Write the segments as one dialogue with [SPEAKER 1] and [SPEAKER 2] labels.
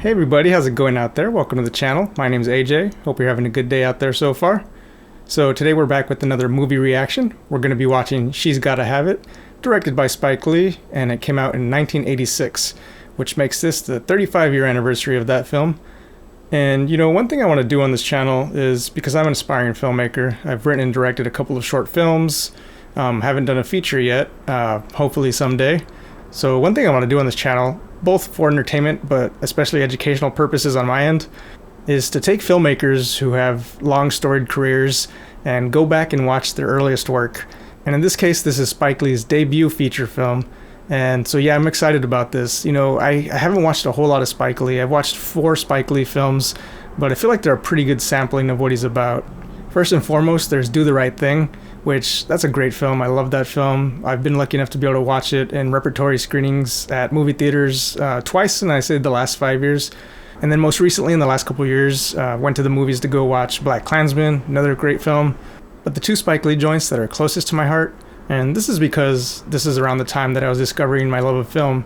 [SPEAKER 1] Hey everybody, how's it going out there? Welcome to the channel. My name's AJ. Hope you're having a good day out there so far. So today we're back with another movie reaction. We're going to be watching She's Gotta Have It, directed by Spike Lee, and it came out in 1986, which makes this the 35-year anniversary of that film. And you know, one thing I want to do on this channel is, because I'm an aspiring filmmaker, I've written and directed a couple of short films, haven't done a feature yet, hopefully someday. So one thing I want to do on this channel, both for entertainment but especially educational purposes on my end, is to take filmmakers who have long storied careers and go back and watch their earliest work. And in this case, this is Spike Lee's debut feature film. And so yeah, I'm excited about this. You know, I haven't watched a whole lot of Spike Lee. I've watched 4 Spike Lee films, but I feel like they're a pretty good sampling of what he's about. First and foremost, there's Do the Right Thing, which that's a great film. I love that film. I've been lucky enough to be able to watch it in repertory screenings at movie theaters twice in, I say, the last 5 years. And then most recently, in the last couple of years, went to the movies to go watch BlacKkKlansman, another great film. But the 2 Spike Lee joints that are closest to my heart, and this is because this is around the time that I was discovering my love of film,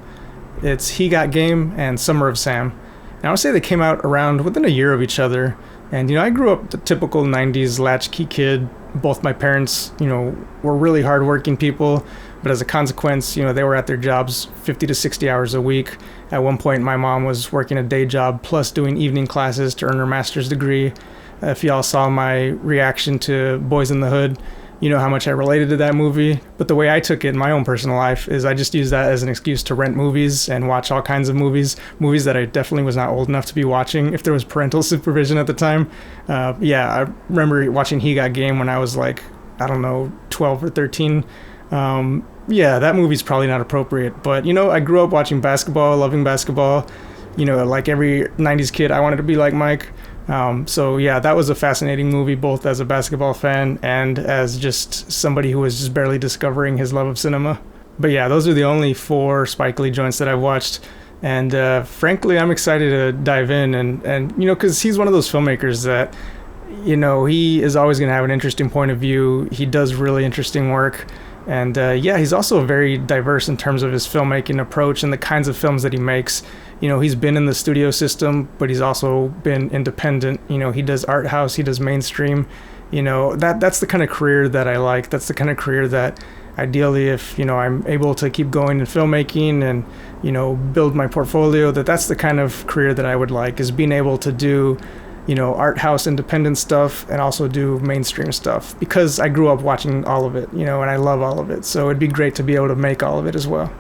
[SPEAKER 1] it's He Got Game and Summer of Sam. And I would say they came out around within a year of each other. And you know, I grew up the typical 90s latchkey kid. Both my parents, you know, were really hardworking people, but as a consequence, you know, they were at their jobs 50 to 60 hours a week. At one point, my mom was working a day job plus doing evening classes to earn her master's degree. If y'all saw my reaction to Boys in the Hood, you know how much I related to that movie. But the way I took it in my own personal life is I just used that as an excuse to rent movies and watch all kinds of movies that I definitely was not old enough to be watching if there was parental supervision at the time. Yeah, I remember watching He Got Game when I was like, I don't know, 12 or 13. Yeah, that movie's probably not appropriate. But, you know, I grew up watching basketball, loving basketball. You know, like every 90s kid, I wanted to be like Mike. So yeah, that was a fascinating movie, both as a basketball fan and as just somebody who was just barely discovering his love of cinema. But yeah, those are the only 4 Spike Lee joints that I've watched. And frankly, I'm excited to dive in and you know, because he's one of those filmmakers that, you know, he is always going to have an interesting point of view. He does really interesting work. And yeah, he's also very diverse in terms of his filmmaking approach and the kinds of films that he makes. You know, he's been in the studio system, but he's also been independent. You know, he does art house, he does mainstream. You know, that's the kind of career that I like. That's the kind of career that ideally, if, you know, I'm able to keep going in filmmaking and, you know, build my portfolio, that's the kind of career that I would like, is being able to do, you know, art house independent stuff and also do mainstream stuff, because I grew up watching all of it, you know, and I love all of it. So it'd be great to be able to make all of it as well.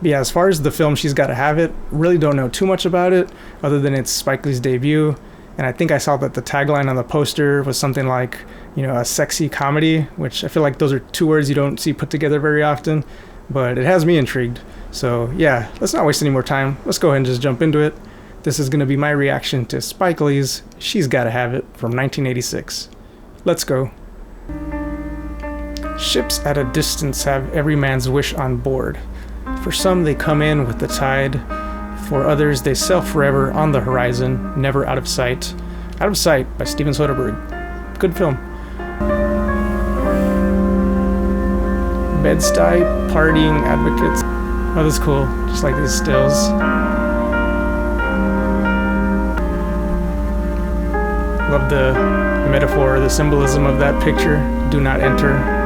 [SPEAKER 1] But yeah, as far as the film She's Gotta Have It, really don't know too much about it other than it's Spike Lee's debut. And I think I saw that the tagline on the poster was something like, you know, a sexy comedy, which I feel like those are 2 words you don't see put together very often, but it has me intrigued. So yeah, let's not waste any more time. Let's go ahead and just jump into it. This is going to be my reaction to Spike Lee's She's Gotta Have It from 1986. Let's go. Ships at a distance have every man's wish on board. For some they come in with the tide, for others they sail forever on the horizon, never out of sight. Out of Sight by Steven Soderbergh. Good film. Bed-Stuy partying advocates. Oh, that's cool. Just like these stills. Love the metaphor, the symbolism of that picture. Do not enter.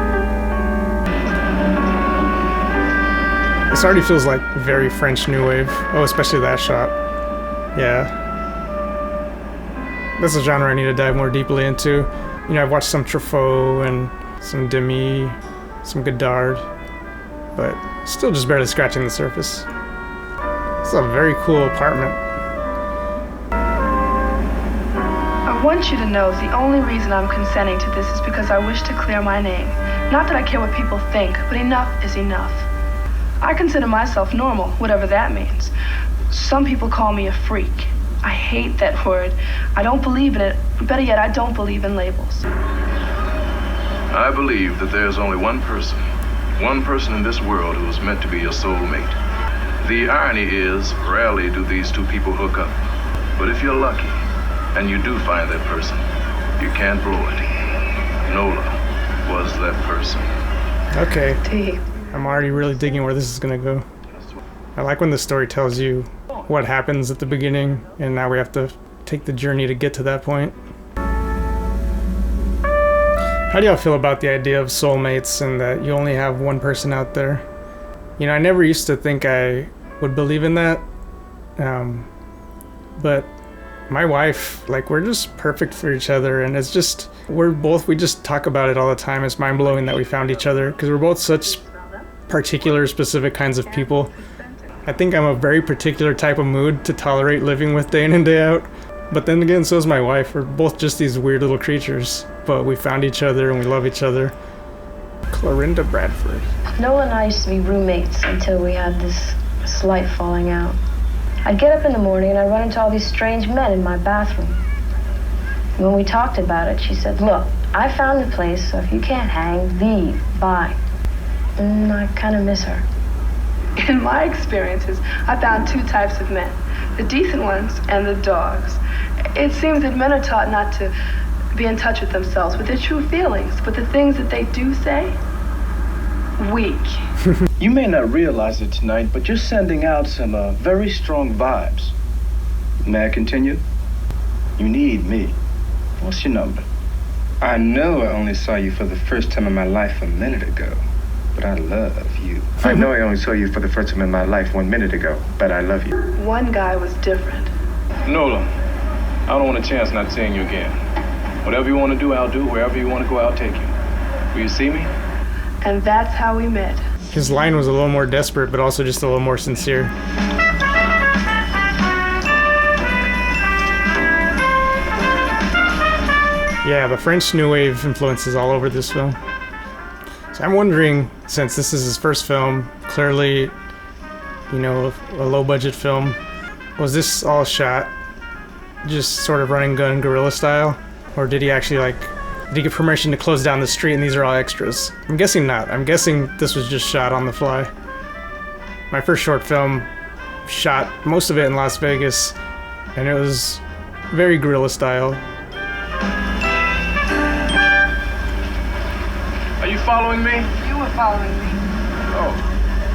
[SPEAKER 1] This already feels like very French New Wave. Oh, especially that shot. Yeah. This is a genre I need to dive more deeply into. You know, I've watched some Truffaut and some Demy, some Godard, but still just barely scratching the surface. It's a very cool apartment.
[SPEAKER 2] I want you to know the only reason I'm consenting to this is because I wish to clear my name. Not that I care what people think, but enough is enough. I consider myself normal, whatever that means. Some people call me a freak. I hate that word. I don't believe in it. Better yet, I don't believe in labels.
[SPEAKER 3] I believe that there's only one person in this world who is meant to be your soulmate. The irony is, rarely do these 2 people hook up. But if you're lucky, and you do find that person, you can't blow it. Nola was that person.
[SPEAKER 1] Okay.
[SPEAKER 2] Deep.
[SPEAKER 1] I'm already really digging where this is gonna go. I like when the story tells you what happens at the beginning, and now we have to take the journey to get to that point. How do y'all feel about the idea of soulmates and that you only have one person out there? You know, I never used to think I would believe in that, but my wife, like, we're just perfect for each other, and it's just, we just talk about it all the time. It's mind-blowing that we found each other, because we're both such particular, specific kinds of people. I think I'm a very particular type of mood to tolerate living with day in and day out, but then again, so is my wife. We're both just these weird little creatures, but we found each other and we love each other. Clorinda Bradford.
[SPEAKER 4] Nola and I used to be roommates until we had this slight falling out. I'd get up in the morning and I'd run into all these strange men in my bathroom. When we talked about it, she said, "Look, I found the place, so if you can't hang, leave. Bye." And I kind of miss her.
[SPEAKER 2] In my experiences, I found two types of men, the decent ones and the dogs. It seems that men are taught not to be in touch with themselves, with their true feelings, but the things that they do say, weak.
[SPEAKER 5] You may not realize it tonight, but you're sending out some very strong vibes. May I continue? You need me. What's your number? I know I only saw you for the first time in my life a minute ago, but I love you. I know I only saw you for the first time in my life 1 minute ago, but I love you.
[SPEAKER 2] One guy was different.
[SPEAKER 3] Nola, I don't want a chance not seeing you again. Whatever you want to do, I'll do. Wherever you want to go, I'll take you. Will you see me?
[SPEAKER 2] And that's how we met.
[SPEAKER 1] His line was a little more desperate, but also just a little more sincere. Yeah, the French New Wave influence is all over this film. So I'm wondering, since this is his first film, clearly, you know, a low-budget film, was this all shot just sort of running gun guerrilla style? Or did he actually, like, did he get permission to close down the street and these are all extras? I'm guessing not. I'm guessing this was just shot on the fly. My first short film, shot most of it in Las Vegas, and it was very guerrilla style.
[SPEAKER 3] Are you following me?
[SPEAKER 2] You were following me.
[SPEAKER 3] Oh,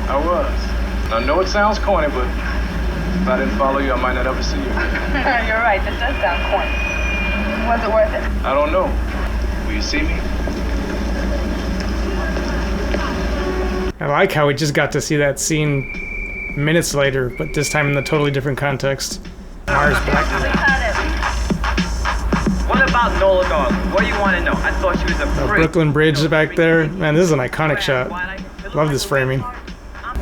[SPEAKER 3] I was. I know it sounds corny, but if I didn't follow you, I might not ever see you.
[SPEAKER 2] You're right, that does sound corny. Was it worth it?
[SPEAKER 3] I don't know. Will you see me?
[SPEAKER 1] I like how we just got to see that scene minutes later, but this time in a totally different context. Mars Black.
[SPEAKER 6] What about Nola Darling? What do you want to know? I thought she was a
[SPEAKER 1] The
[SPEAKER 6] freak.
[SPEAKER 1] Brooklyn Bridge back there. Man, this is an iconic shot. Love this framing.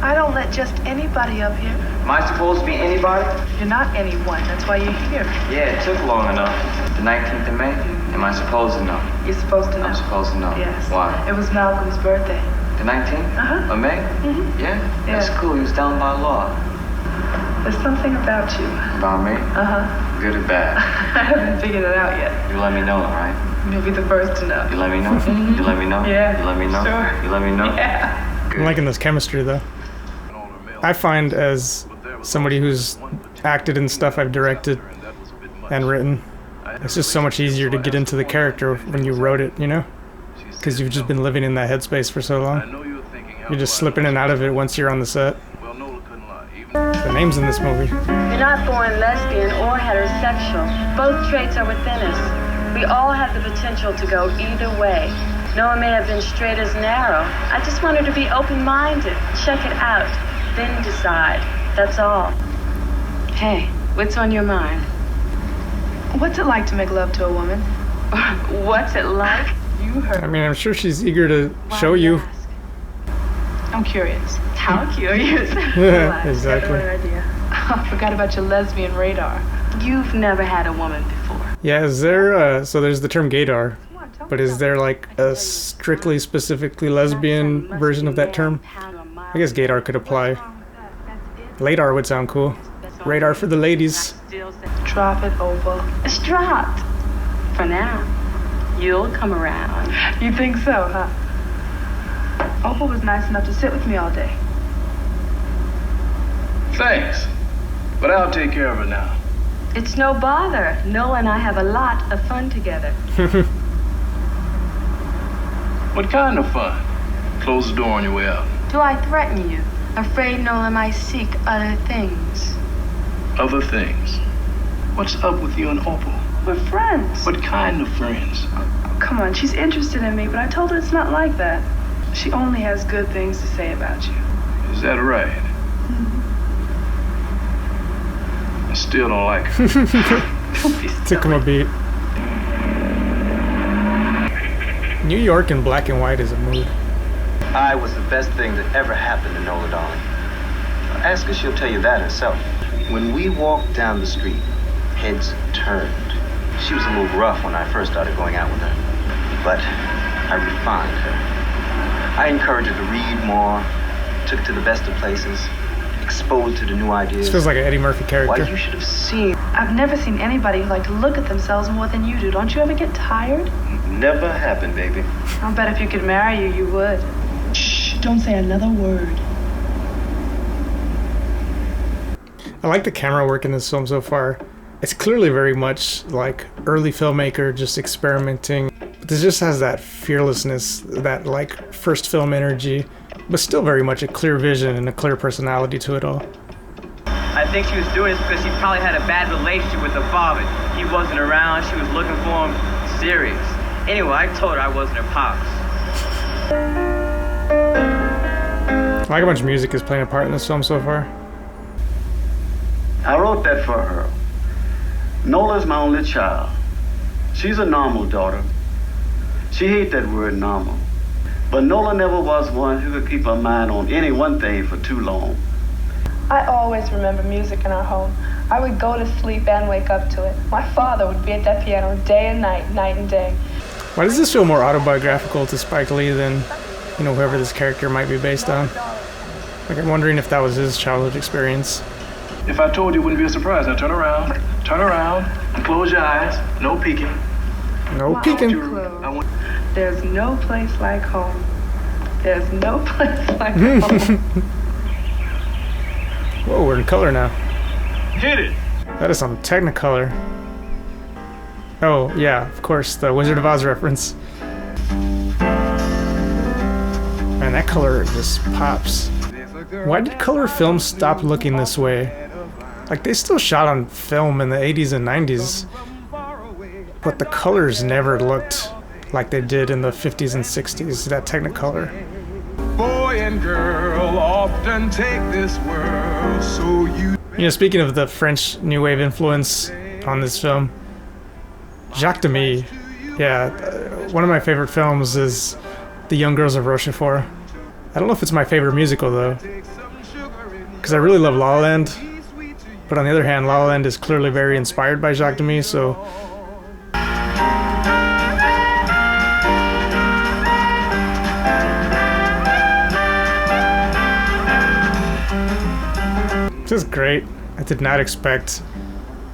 [SPEAKER 2] I don't let just anybody up here.
[SPEAKER 6] Am I supposed to be anybody?
[SPEAKER 2] You're not anyone, that's why you're here.
[SPEAKER 6] Yeah, it took long enough. The 19th of May? Am I supposed to know?
[SPEAKER 2] You're supposed to know.
[SPEAKER 6] I'm supposed to know.
[SPEAKER 2] Yes.
[SPEAKER 6] Why?
[SPEAKER 2] It was Malcolm's birthday.
[SPEAKER 6] The 19th?
[SPEAKER 2] Uh-huh.
[SPEAKER 6] Of May?
[SPEAKER 2] Mhm.
[SPEAKER 6] Yeah?
[SPEAKER 2] Yeah.
[SPEAKER 6] That's cool. He was down by law.
[SPEAKER 2] There's something about you.
[SPEAKER 6] About me?
[SPEAKER 2] Uh-huh.
[SPEAKER 6] Good or bad?
[SPEAKER 2] I haven't figured it out yet.
[SPEAKER 6] You let me know, right?
[SPEAKER 2] You'll be the first to know.
[SPEAKER 6] You let me know? You let me know?
[SPEAKER 2] Yeah.
[SPEAKER 6] You let me know?
[SPEAKER 2] Sure.
[SPEAKER 6] You let me know?
[SPEAKER 2] Yeah.
[SPEAKER 1] I'm liking this chemistry though. I find as somebody who's acted in stuff I've directed and written, it's just so much easier to get into the character when you wrote it, you know? Because you've just been living in that headspace for so long. You're just slipping in and out of it once you're on the set. The names in this movie.
[SPEAKER 4] You're not born lesbian or heterosexual. Both traits are within us. We all have the potential to go either way. Noah may have been straight as narrow. I just want her to be open-minded, check it out, then decide. That's all. Hey, what's on your mind?
[SPEAKER 2] What's it like to make love to a woman?
[SPEAKER 4] What's it like?
[SPEAKER 2] You heard.
[SPEAKER 1] I mean, I'm sure she's eager to show you.
[SPEAKER 2] I'm curious.
[SPEAKER 4] How curious.
[SPEAKER 1] Yeah, exactly.
[SPEAKER 2] I forgot about your lesbian radar.
[SPEAKER 4] You've never had a woman before.
[SPEAKER 1] Yeah, is there, so there's the term gaydar, but is there like a strictly, specifically lesbian version of that term? I guess gaydar could apply. Ladar would sound cool. Radar for the ladies.
[SPEAKER 2] Drop it, Opal.
[SPEAKER 4] It's dropped. For now. You'll come around.
[SPEAKER 2] You think so, huh? Opal was nice enough to sit with me all day.
[SPEAKER 3] Thanks. But I'll take care of it now.
[SPEAKER 4] It's no bother. Noah and I have a lot of fun together.
[SPEAKER 3] What kind of fun? Close the door on your way out.
[SPEAKER 4] Do I threaten you? Afraid Noah might seek other things?
[SPEAKER 5] other things. What's up with you and Opal?
[SPEAKER 2] We're friends.
[SPEAKER 5] What kind of friends?
[SPEAKER 2] Oh, come on, she's interested in me, but I told her it's not like that. She only has good things to say about you.
[SPEAKER 5] Is that right? I still don't like her.
[SPEAKER 1] Took him a beat. New York in black and white is a mood.
[SPEAKER 7] I was the best thing that ever happened to Nola Darling. Ask her, she'll tell you that herself. When we walked down the street, heads turned. She was a little rough when I first started going out with her, but I refined her. I encouraged her to read more, took her to the best of places, exposed her to new ideas.
[SPEAKER 1] This feels like an Eddie Murphy character.
[SPEAKER 7] Why, you should have seen.
[SPEAKER 2] I've never seen anybody who like to look at themselves more than you do. Don't you ever get tired?
[SPEAKER 7] Never happened, baby.
[SPEAKER 2] I'll bet if you could marry you, you would. Shh, don't say another word.
[SPEAKER 1] I like the camera work in this film so far. It's clearly very much like early filmmaker, just experimenting. But this just has that fearlessness, that like first film energy, but still very much a clear vision and a clear personality to it all.
[SPEAKER 6] I think she was doing this because she probably had a bad relationship with her father. He wasn't around, she was looking for him serious. Anyway, I told her I wasn't her pops.
[SPEAKER 1] I like how much music is playing a part in this film so far.
[SPEAKER 8] I wrote that for her. Nola's my only child. She's a normal daughter. She hates that word normal. But Nola never was one who could keep her mind on any one thing for too long.
[SPEAKER 2] I always remember music in our home. I would go to sleep and wake up to it. My father would be at that piano day and night, night and day.
[SPEAKER 1] Why does this feel more autobiographical to Spike Lee than, you know, whoever this character might be based on? Like, I'm wondering if that was his childhood experience.
[SPEAKER 5] If I told you, it wouldn't be a surprise. Now turn around, and close your eyes. No peeking.
[SPEAKER 1] No peeking.
[SPEAKER 2] There's no place like home. There's no place like home.
[SPEAKER 1] Whoa, we're in color now.
[SPEAKER 5] Hit it.
[SPEAKER 1] That is some Technicolor. Oh, yeah, of course, the Wizard of Oz reference. Man, that color just pops. Why did color films stop looking this way? Like, they still shot on film in the 80s and 90s, but the colors never looked like they did in the 50s and 60s, that Technicolor.
[SPEAKER 3] Boy and girl often take this world, so you
[SPEAKER 1] know, speaking of the French New Wave influence on this film, Jacques Demy, yeah, one of my favorite films is The Young Girls of Rochefort. I don't know if it's my favorite musical, though, because I really love La La Land, but on the other hand, La La Land is clearly very inspired by Jacques Demy, so... This is great. I did not expect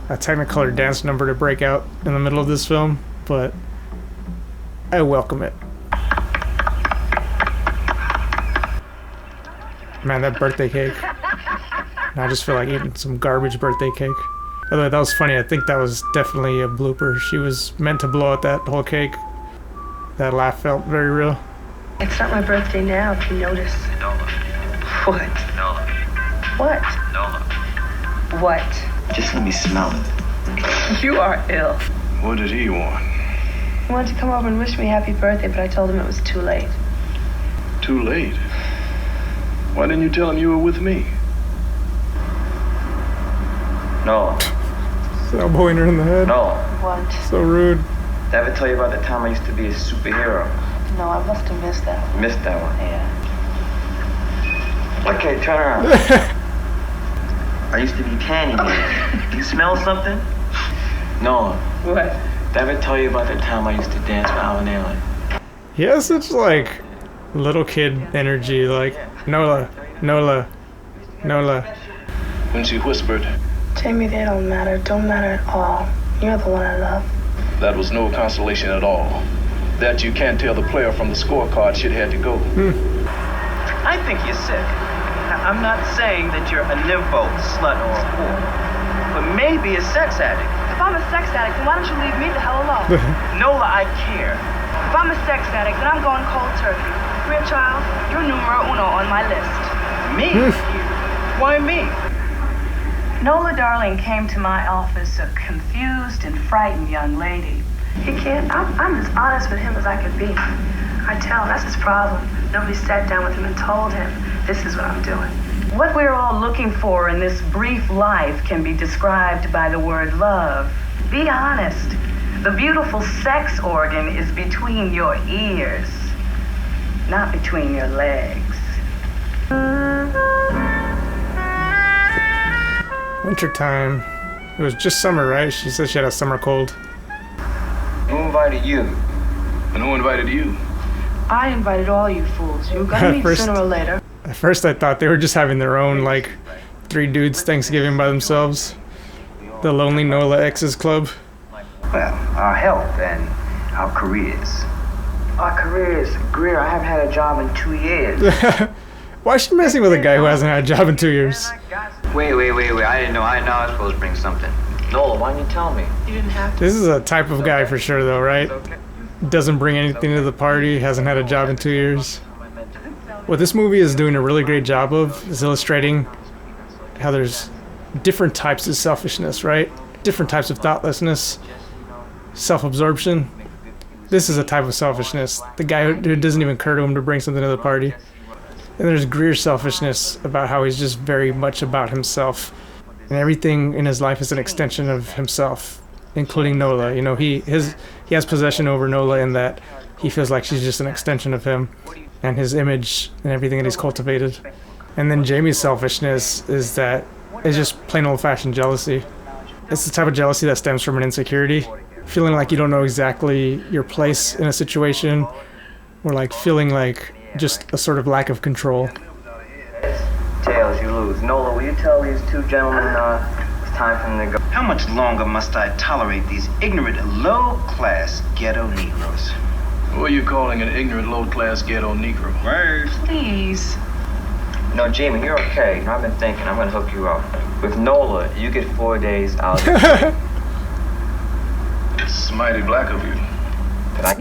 [SPEAKER 1] a Technicolor dance number to break out in the middle of this film, but I welcome it. Man, that birthday cake. I just feel like eating some garbage birthday cake. By the way, that was funny. I think that was definitely a blooper. She was meant to blow out that whole cake. That laugh felt very real.
[SPEAKER 2] It's not my birthday now, if you notice.
[SPEAKER 6] Nola.
[SPEAKER 2] What?
[SPEAKER 6] Nola.
[SPEAKER 2] What?
[SPEAKER 6] Nola.
[SPEAKER 2] What?
[SPEAKER 7] Just let me smell it.
[SPEAKER 2] You are ill.
[SPEAKER 5] What did he want?
[SPEAKER 2] He wanted to come over and wish me happy birthday, but I told him it was too late.
[SPEAKER 5] Too late? Why didn't you tell him you were with me?
[SPEAKER 7] Nola.
[SPEAKER 1] Elbowing her in the head.
[SPEAKER 7] Nola.
[SPEAKER 2] What?
[SPEAKER 1] So rude.
[SPEAKER 7] Did I ever tell you about the time I used to be a superhero?
[SPEAKER 2] No, I must have missed that one.
[SPEAKER 7] Missed that one.
[SPEAKER 2] Yeah.
[SPEAKER 7] Okay, turn around. I used to be tanning. Do you smell something? No.
[SPEAKER 2] What?
[SPEAKER 7] Did I ever tell you about the time I used to dance with Alan Allen?
[SPEAKER 1] He has such like little kid energy, like Nola, Nola, Nola.
[SPEAKER 5] When she whispered,
[SPEAKER 2] Jamie, they don't matter at all. You're the one I love.
[SPEAKER 5] that was no consolation at all. That you can't tell the player from the scorecard shit had to go.
[SPEAKER 6] I think you're sick. Now, I'm not saying that you're a nympho, slut, or a whore, but maybe a sex addict.
[SPEAKER 2] If I'm a sex addict, then why don't you leave me the hell alone?
[SPEAKER 6] Nola, I care.
[SPEAKER 2] If I'm a sex addict, then I'm going cold turkey. Real child, you're numero uno on my list.
[SPEAKER 6] Me? Why me?
[SPEAKER 4] Nola Darling came to my office a confused and frightened young lady.
[SPEAKER 2] He can't. I'm as honest with him as I could be. I tell him that's his problem. Nobody sat down with him and told him, this is what I'm doing.
[SPEAKER 4] What we're all looking for in this brief life can be described by the word love. Be honest. The beautiful sex organ is between your ears, not between your legs.
[SPEAKER 1] Wintertime. It was just summer, right? She said she had a summer cold.
[SPEAKER 7] Who invited you?
[SPEAKER 3] And who invited you?
[SPEAKER 2] I invited all you fools. You were gonna meet
[SPEAKER 1] First-
[SPEAKER 2] sooner or later.
[SPEAKER 1] At first I thought they were just having their own, like, 3 dudes Thanksgiving by themselves. The Lonely Nola Exes Club.
[SPEAKER 7] Well, our health and our careers.
[SPEAKER 6] Our careers, Greer, I haven't had a job in 2 years.
[SPEAKER 1] Why is she messing with a guy who hasn't had a job in 2 years?
[SPEAKER 7] Wait. I didn't know. I know I was supposed to bring something. Nola, why didn't you tell me?
[SPEAKER 2] You didn't have to.
[SPEAKER 1] This is a type of guy for sure, though, right? Doesn't bring anything to the party, hasn't had a job in 2 years. What this movie is doing a really great job of is illustrating how there's different types of selfishness, right? Different types of thoughtlessness, self-absorption. This is a type of selfishness. The guy who doesn't even occur to him to bring something to the party. And there's Greer's selfishness about how he's just very much about himself. And everything in his life is an extension of himself, including Nola. You know, he has possession over Nola in that he feels like she's just an extension of him and his image and everything that he's cultivated. And then Jamie's selfishness is that it's just plain old-fashioned jealousy. It's the type of jealousy that stems from an insecurity, feeling like you don't know exactly your place in a situation, or like feeling like just a sort of lack of control.
[SPEAKER 6] Tails, you lose. Nola, will you tell these 2 gentlemen it's time for them to go?
[SPEAKER 7] How much longer must I tolerate these ignorant, low-class ghetto Negroes?
[SPEAKER 3] Who are you calling an ignorant, low-class ghetto Negro?
[SPEAKER 7] Word.
[SPEAKER 2] Please.
[SPEAKER 6] No, Jamie, you're okay. I've been thinking. I'm gonna hook you up. With Nola, you get 4 days out.
[SPEAKER 3] It's mighty black of you.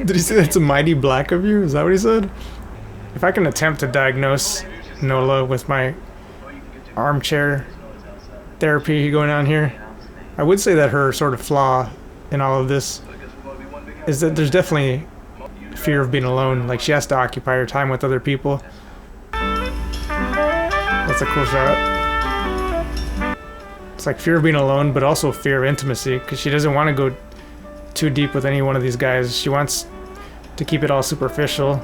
[SPEAKER 1] Did he say that's a mighty black of you? Is that what he said? If I can attempt to diagnose Nola with my armchair therapy going on here, I would say that her sort of flaw in all of this is that there's definitely fear of being alone. Like, she has to occupy her time with other people. That's a cool shot. It's like fear of being alone, but also fear of intimacy, because she doesn't want to go too deep with any one of these guys. She wants to keep it all superficial.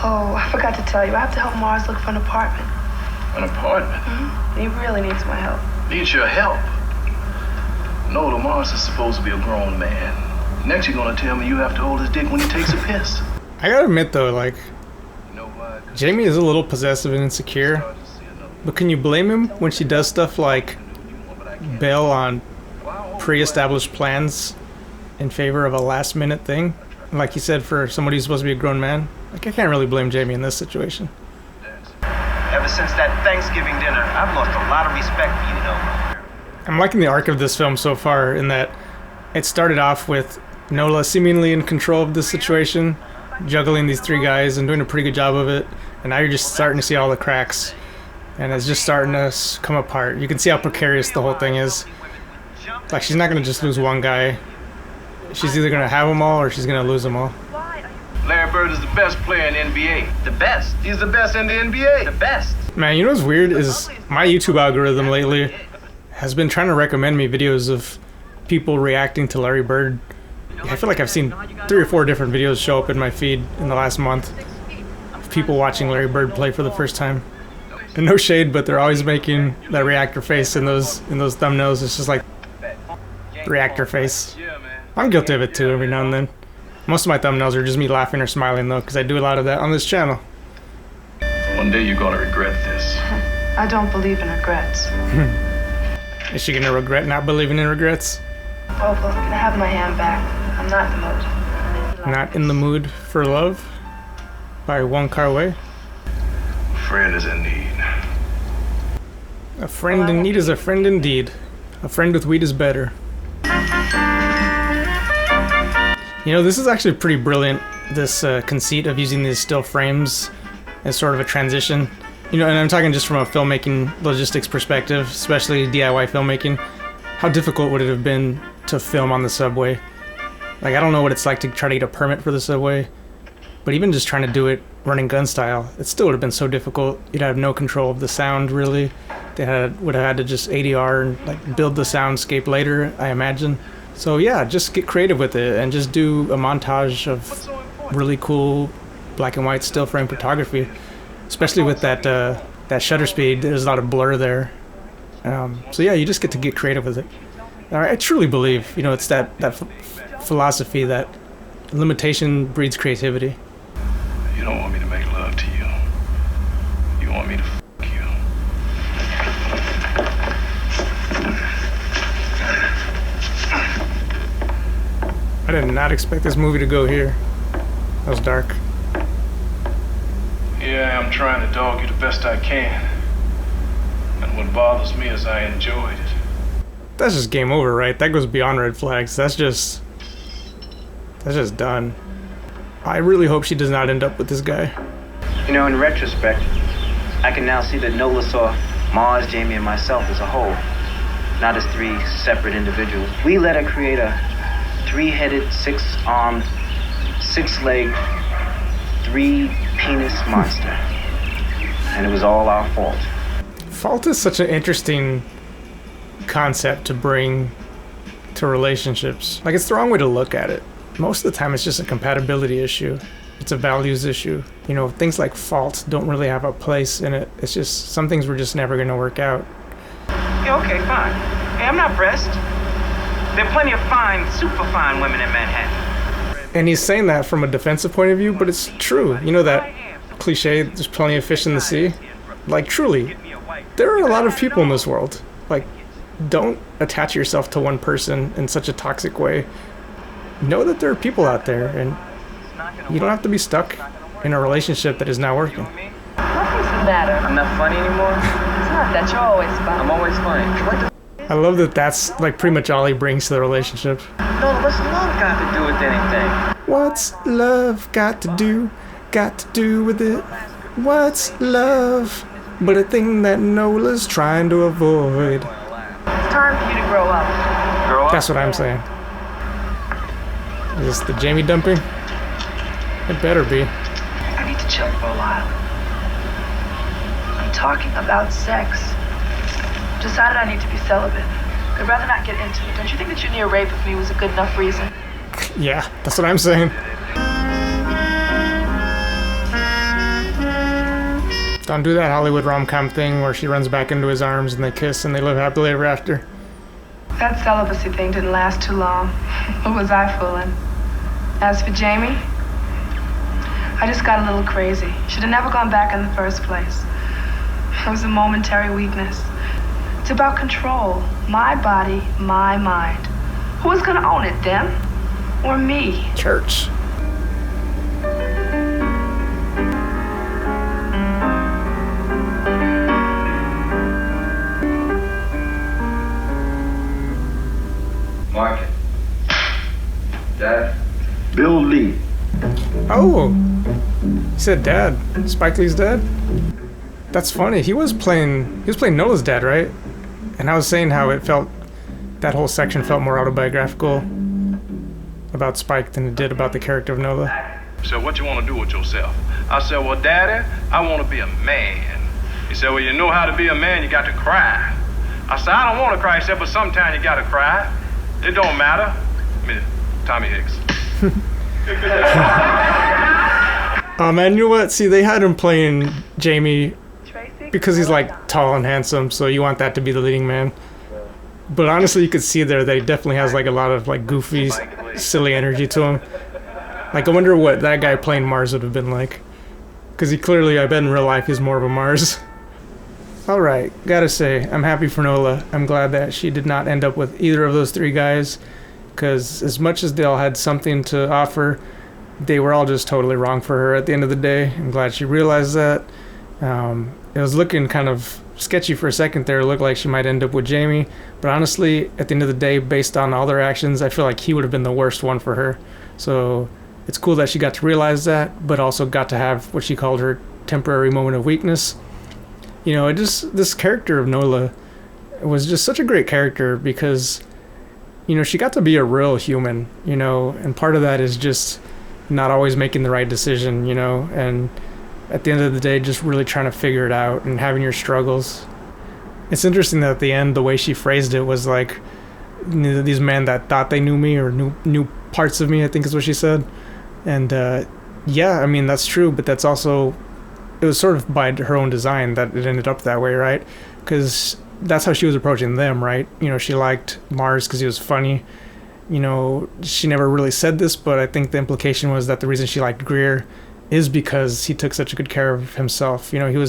[SPEAKER 2] Oh, I forgot to tell you. I have to help Mars look for an apartment.
[SPEAKER 3] An apartment?
[SPEAKER 2] Mm-hmm. He really needs my help.
[SPEAKER 3] Needs your help? Nola, Mars is supposed to be a grown man. Next you're gonna tell me you have to hold his dick when he takes a piss.
[SPEAKER 1] I gotta admit though, like, Jamie is a little possessive and insecure, but can you blame him when she does stuff like bail on pre-established plans in favor of a last-minute thing? Like you said, for somebody who's supposed to be a grown man. Like, I can't really blame Jamie in this situation.
[SPEAKER 7] Ever since that Thanksgiving dinner, I've lost a lot of respect for you, Nola.
[SPEAKER 1] I'm liking the arc of this film so far in that it started off with Nola seemingly in control of this situation, juggling these 3 guys and doing a pretty good job of it, and now you're just starting to see all the cracks, and it's just starting to come apart. You can see how precarious the whole thing is. Like, she's not going to just lose one guy. She's either going to have them all or she's going to lose them all.
[SPEAKER 3] Larry Bird is the best player in the NBA.
[SPEAKER 7] The best.
[SPEAKER 3] He's the best in the NBA.
[SPEAKER 7] The best.
[SPEAKER 1] Man, you know what's weird is my YouTube algorithm lately has been trying to recommend me videos of people reacting to Larry Bird. I feel like I've seen 3 or 4 different videos show up in my feed in the last month of people watching Larry Bird play for the first time. And no shade, but they're always making that reactor face in those thumbnails. It's just like reactor face. I'm guilty of it too every now and then. Most of my thumbnails are just me laughing or smiling though, because I do a lot of that on this channel.
[SPEAKER 3] One day you're gonna regret this.
[SPEAKER 2] I don't believe in regrets.
[SPEAKER 1] Is she gonna regret not believing in regrets?
[SPEAKER 2] Oh, look, can I have my hand back? I'm not in the mood.
[SPEAKER 1] Not in the Mood for Love by Wong Kar-wai.
[SPEAKER 3] Friend is in need.
[SPEAKER 1] A friend in need is a friend indeed. A friend with weed is better. You know, this is actually pretty brilliant, this conceit of using these still frames as sort of a transition. You know, and I'm talking just from a filmmaking logistics perspective, especially DIY filmmaking. How difficult would it have been to film on the subway? Like, I don't know what it's like to try to get a permit for the subway, but even just trying to do it running gun style, it still would have been so difficult. You'd have no control of the sound, really. They would have had to just ADR and like build the soundscape later, I imagine. So yeah, just get creative with it and just do a montage of really cool black and white still frame photography, especially with that shutter speed. There's a lot of blur there. So yeah, you just get to get creative with it. I truly believe, you know, it's that philosophy that limitation breeds creativity.
[SPEAKER 3] You don't want me to make love to you. You want me to f*** you.
[SPEAKER 1] I did not expect this movie to go here. That was dark.
[SPEAKER 3] Yeah, I'm trying to dog you the best I can. And what bothers me is I enjoyed it.
[SPEAKER 1] That's just game over, right? That goes beyond red flags. That's just done. I really hope she does not end up with this guy.
[SPEAKER 7] You know, in retrospect, I can now see that Nola saw Mars, Jamie, and myself as a whole, not as three separate individuals. We let her create a three-headed, six-armed, six-legged, three-penis monster. And it was all our fault.
[SPEAKER 1] Fault is such an interesting concept to bring to relationships. Like, it's the wrong way to look at it. Most of the time it's just a compatibility issue. It's a values issue. You know, things like fault don't really have a place in it. It's just some things were just never going to work out.
[SPEAKER 6] Yeah, okay, fine. Hey, I'm not pressed. There are plenty of fine, super fine women in Manhattan.
[SPEAKER 1] And he's saying that from a defensive point of view, but it's true. You know that cliche, there's plenty of fish in the sea? Like, truly, there are a lot of people in this world. Like, don't attach yourself to one person in such a toxic way. Know that there are people out there, and you don't have to be stuck in a relationship that is not working.
[SPEAKER 4] What's the matter?
[SPEAKER 6] I'm not funny anymore.
[SPEAKER 4] It's not that you're always funny.
[SPEAKER 6] I'm always funny. What the
[SPEAKER 1] I love that that's like pretty much all he brings to the relationship.
[SPEAKER 6] No, what's love got to do with anything?
[SPEAKER 1] What's love got to do with it? What's love but a thing that Nola's trying to avoid?
[SPEAKER 2] It's time for you to grow up.
[SPEAKER 6] Grow up?
[SPEAKER 1] That's what I'm saying. Is this the Jamie dumping? It better be.
[SPEAKER 2] I need to chill for a while. I'm talking about sex. Decided I need to be celibate. I'd rather not get into it. Don't you think that you near rape of me was a good enough reason?
[SPEAKER 1] Yeah, that's what I'm saying. Don't do that Hollywood rom-com thing where she runs back into his arms and they kiss and they live happily ever after.
[SPEAKER 2] That celibacy thing didn't last too long. Who was I fooling? As for Jamie, I just got a little crazy. Should have never gone back in the first place. It was a momentary weakness. It's about control. My body, my mind. Who was gonna own it, them or me?
[SPEAKER 1] Church.
[SPEAKER 3] Mark. Dad?
[SPEAKER 8] Bill Lee.
[SPEAKER 1] Oh, he said dad. Spike Lee's dad? That's funny. He was playing Nola's dad, right? And I was saying how it felt, that whole section felt more autobiographical about Spike than it did about the character of Nola.
[SPEAKER 3] So what you want to do with yourself? I said, well, Daddy, I want to be a man. He said, well, you know how to be a man, you got to cry. I said, I don't want to cry. He said, but sometimes you got to cry. It don't matter. I mean, Tommy Hicks.
[SPEAKER 1] Oh man, you know what? See, they had him playing Jamie because he's like tall and handsome, so you want that to be the leading man. But honestly, you could see there that he definitely has like a lot of like goofy, silly energy to him. Like, I wonder what that guy playing Mars would have been like. Because he clearly, I bet in real life, he's more of a Mars. Alright, gotta say, I'm happy for Nola. I'm glad that she did not end up with either of those three guys. Because as much as they all had something to offer, they were all just totally wrong for her at the end of the day. I'm glad she realized that. It was looking kind of sketchy for a second there. It looked like she might end up with Jamie. But honestly, at the end of the day, based on all their actions, I feel like he would have been the worst one for her. So it's cool that she got to realize that, but also got to have what she called her temporary moment of weakness. You know, this character of Nola was just such a great character because, you know, she got to be a real human, you know, and part of that is just not always making the right decision, you know, and at the end of the day, just really trying to figure it out and having your struggles. It's interesting that at the end, the way she phrased it was like, these men that thought they knew me or knew parts of me, I think is what she said. And yeah, I mean, that's true, but that's also, it was sort of by her own design that it ended up that way, right? Because that's how she was approaching them, right? You know, she liked Mars because he was funny. You know, she never really said this, but I think the implication was that the reason she liked Greer is because he took such a good care of himself. You know,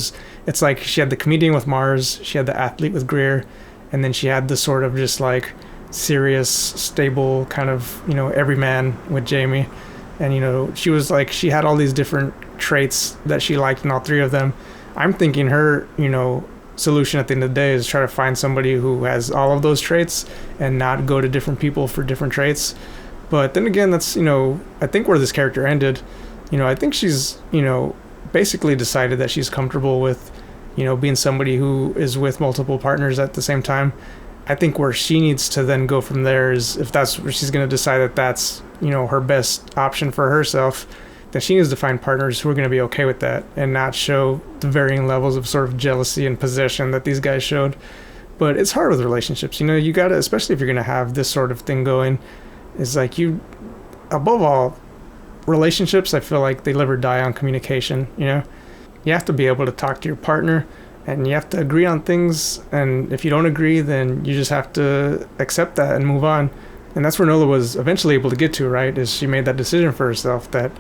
[SPEAKER 1] it's like she had the comedian with Mars, she had the athlete with Greer, and then she had the sort of just like serious, stable kind of, you know, everyman with Jamie. And, you know, she had all these different traits that she liked in all three of them. I'm thinking her, you know, solution at the end of the day is try to find somebody who has all of those traits and not go to different people for different traits. But then again, that's, you know, I think where this character ended, you know, I think she's, you know, basically decided that she's comfortable with, you know, being somebody who is with multiple partners at the same time. I think where she needs to then go from there is if that's where she's going to decide that that's, you know, her best option for herself, then she needs to find partners who are going to be okay with that and not show the varying levels of sort of jealousy and possession that these guys showed. But it's hard with relationships. You know, you got to, especially if you're going to have this sort of thing going, is like above all, relationships, I feel like they live or die on communication, you know? You have to be able to talk to your partner and you have to agree on things. And if you don't agree, then you just have to accept that and move on. And that's where Nola was eventually able to get to, right? Is she made that decision for herself that,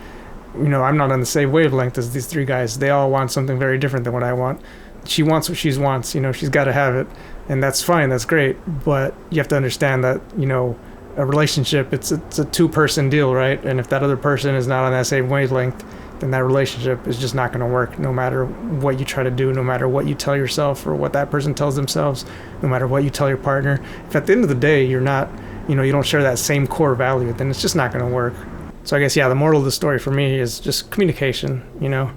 [SPEAKER 1] you know, I'm not on the same wavelength as these three guys. They all want something very different than what I want. She wants what she wants, you know, she's got to have it. And that's fine, that's great. But you have to understand that, you know, a relationship, it's a two-person deal, right? And if that other person is not on that same wavelength, then that relationship is just not going to work no matter what you try to do, no matter what you tell yourself or what that person tells themselves, no matter what you tell your partner. If at the end of the day you're not, you know, you don't share that same core value, then it's just not going to work. So I guess, yeah, the moral of the story for me is just communication, you know,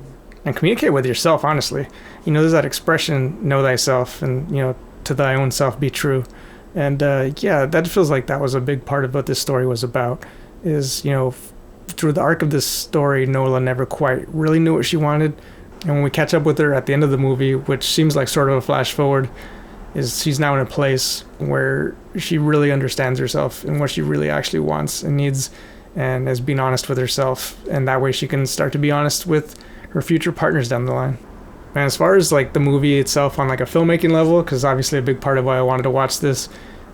[SPEAKER 1] and communicate with yourself, honestly. You know, there's that expression, know thyself, and, you know, to thy own self be true. And yeah, that feels like that was a big part of what this story was about, is, you know, through the arc of this story, Nola never quite really knew what she wanted. And when we catch up with her at the end of the movie, which seems like sort of a flash forward, is she's now in a place where she really understands herself and what she really actually wants and needs, and is being honest with herself. And that way she can start to be honest with her future partners down the line. And as far as like the movie itself on like a filmmaking level, because obviously a big part of why I wanted to watch this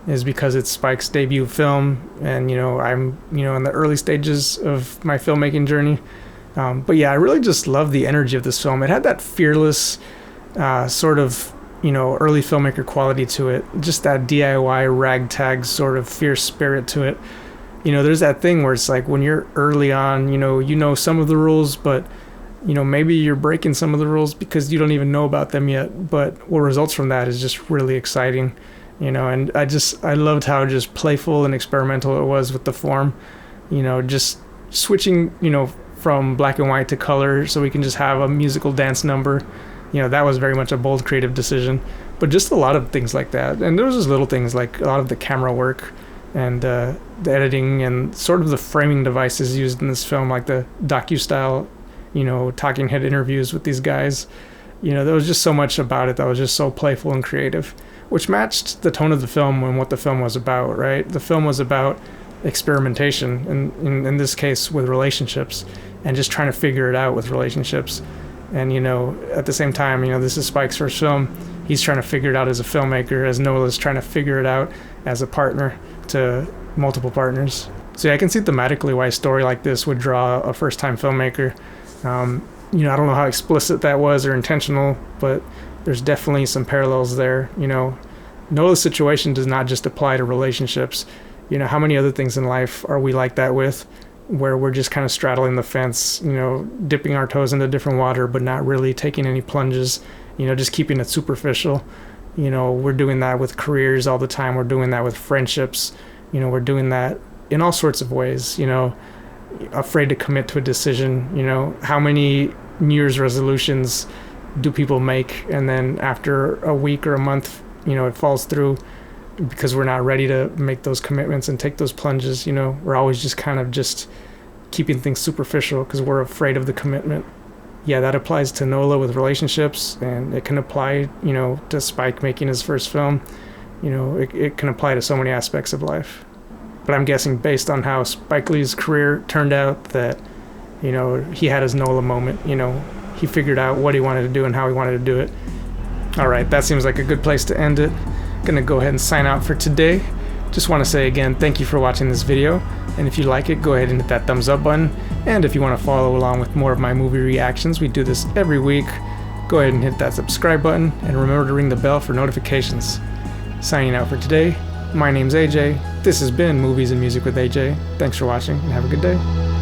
[SPEAKER 1] is because it's Spike's debut film, and, you know, I'm, you know, in the early stages of my filmmaking journey. But yeah, I really just love the energy of this film. It had that fearless sort of, you know, early filmmaker quality to it. Just that DIY ragtag sort of fierce spirit to it. You know, there's that thing where it's like when you're early on, you know some of the rules, but, you know, maybe you're breaking some of the rules because you don't even know about them yet. But what results from that is just really exciting. You know, and I loved how just playful and experimental it was with the form, you know, just switching, you know, from black and white to color so we can just have a musical dance number. You know, that was very much a bold creative decision, but just a lot of things like that. And there was just little things like a lot of the camera work and the editing and sort of the framing devices used in this film, like the docu-style, you know, talking head interviews with these guys. You know, there was just so much about it that was just so playful and creative, which matched the tone of the film and what the film was about, right? The film was about experimentation, and in this case with relationships, and just trying to figure it out with relationships. And, you know, at the same time, you know, this is Spike's first film. He's trying to figure it out as a filmmaker, as Nola's trying to figure it out as a partner to multiple partners. So yeah, I can see thematically why a story like this would draw a first-time filmmaker. You know, I don't know how explicit that was or intentional, but there's definitely some parallels there. You know, Nola's situation does not just apply to relationships. You know, how many other things in life are we like that with, where we're just kind of straddling the fence, you know, dipping our toes into different water, but not really taking any plunges, you know, just keeping it superficial. You know, we're doing that with careers all the time. We're doing that with friendships. You know, we're doing that in all sorts of ways, you know, afraid to commit to a decision. You know, how many New Year's resolutions do people make, and then after a week or a month, it falls through because we're not ready to make those commitments and take those plunges. We're always just kind of just keeping things superficial because we're afraid of the commitment. Yeah, that applies to Nola with relationships, and it can apply, to Spike making his first film. It can apply to so many aspects of life. But I'm guessing based on how Spike Lee's career turned out that, he had his Nola moment. He figured out what he wanted to do and how he wanted to do it. All right, that seems like a good place to end it. Gonna go ahead and sign out for today. Just want to say again, thank you for watching this video, and if you like it, go ahead and hit that thumbs up button. And if you want to follow along with more of my movie reactions, we do this every week, go ahead and hit that subscribe button, and remember to ring the bell for notifications. Signing out for today, my name's AJ. This has been Movies and Music with AJ. Thanks for watching, and have a good day.